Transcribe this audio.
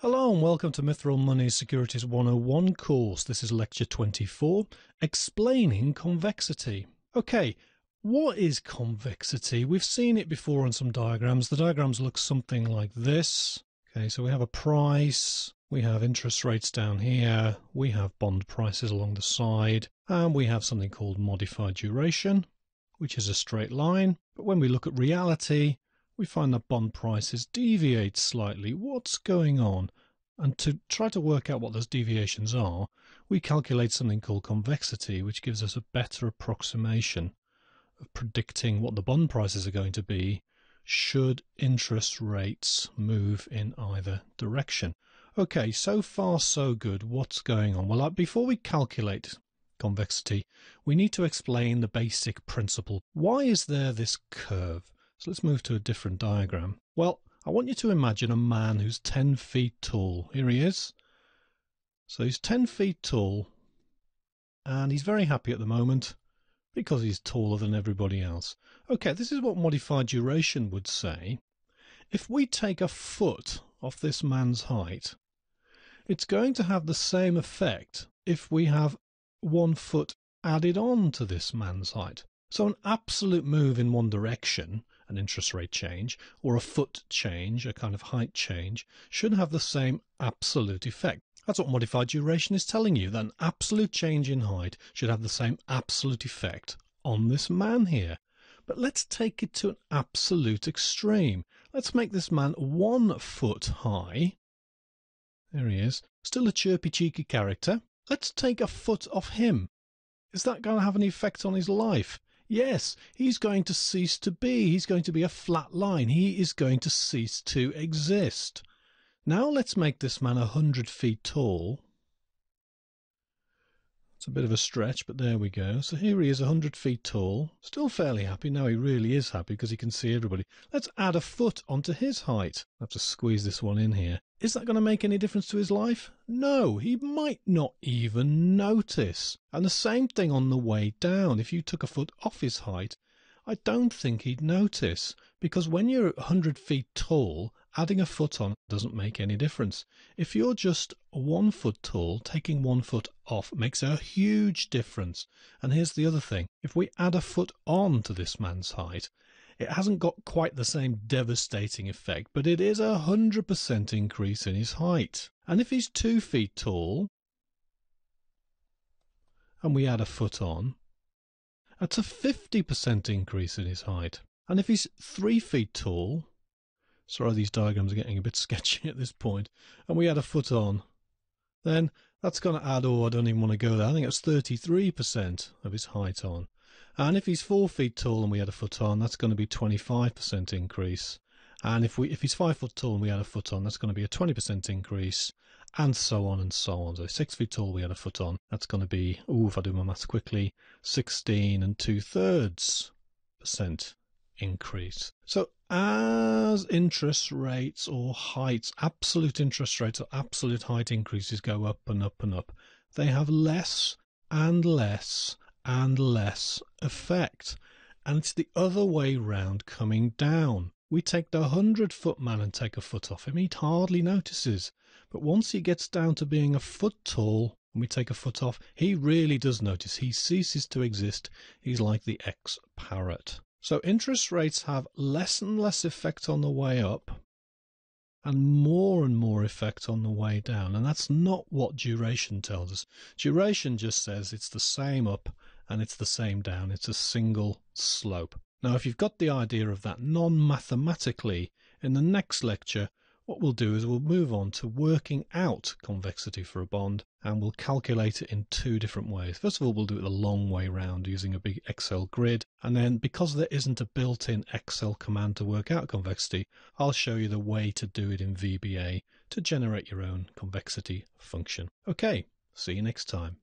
Hello and welcome to MithrilMoney's Securities 101 course. This is lecture 24, explaining convexity. Okay, what is convexity? We've seen it before on some diagrams. The diagrams look something like this. Okay, so we have a price, we have interest rates down here, we have bond prices along the side, and we have something called modified duration, which is a straight line. But when we look at reality, we find that bond prices deviate slightly. What's going on? And to try to work out what those deviations are, we calculate something called convexity, which gives us a better approximation of predicting what the bond prices are going to be should interest rates move in either direction. Okay, so far so good. What's going on? Well, before we calculate convexity, we need to explain the basic principle. Why is there this curve? So let's move to a different diagram. Well, I want you to imagine a man who's 10 feet tall. Here he is. So he's 10 feet tall, and he's very happy at the moment because he's taller than everybody else. Okay, this is what modified duration would say. If we take a foot off this man's height, it's going to have the same effect if we have 1 foot added on to this man's height. So an absolute move in one direction, an interest rate change, or a foot change, a kind of height change, should have the same absolute effect. That's what modified duration is telling you, that an absolute change in height should have the same absolute effect on this man here. But let's take it to an absolute extreme. Let's make this man 1 foot high. There he is. Still a chirpy, cheeky character. Let's take a foot off him. Is that going to have any effect on his life? Yes, he's going to cease to be. He's going to be a flat line. He is going to cease to exist. Now let's make this man 100 feet tall. It's a bit of a stretch, but there we go. So here he is, 100 feet tall. Still fairly happy. Now he really is happy because he can see everybody. Let's add a foot onto his height. I have to squeeze this one in here. Is that going to make any difference to his life? No, he might not even notice. And the same thing on the way down. If you took a foot off his height, I don't think he'd notice, because when you're 100 feet tall, adding a foot on doesn't make any difference. If you're just 1 foot tall, taking 1 foot off makes a huge difference. And here's the other thing. If we add a foot on to this man's height, it hasn't got quite the same devastating effect, but it is 100% increase in his height. And if he's 2 feet tall, and we add a foot on, that's a 50% increase in his height. And if he's 3 feet tall, sorry, these diagrams are getting a bit sketchy at this point, and we add a foot on, then that's going to add, I don't even want to go there, I think it's 33% of his height on. And if he's 4 feet tall and we add a foot on, that's going to be 25% increase. And if he's 5 foot tall and we add a foot on, that's going to be a 20% increase, and so on and so on. So 6 feet tall, we add a foot on, that's going to be, if I do my maths quickly, 16 2/3% increase. So as interest rates or heights, absolute interest rates or absolute height increases go up and up and up, they have less and less and less effect. And it's the other way round coming down. We take the 100-foot man and take a foot off him, he hardly notices. But once he gets down to being a foot tall and we take a foot off, he really does notice. He ceases to exist. He's like the ex-parrot. So interest rates have less and less effect on the way up and more effect on the way down. And that's not what duration tells us. Duration just says it's the same up and it's the same down. It's a single slope. Now, if you've got the idea of that non-mathematically, in the next lecture, what we'll do is we'll move on to working out convexity for a bond, and we'll calculate it in 2 different ways. First of all, we'll do it the long way round using a big Excel grid, and then because there isn't a built-in Excel command to work out convexity, I'll show you the way to do it in VBA to generate your own convexity function. Okay, see you next time.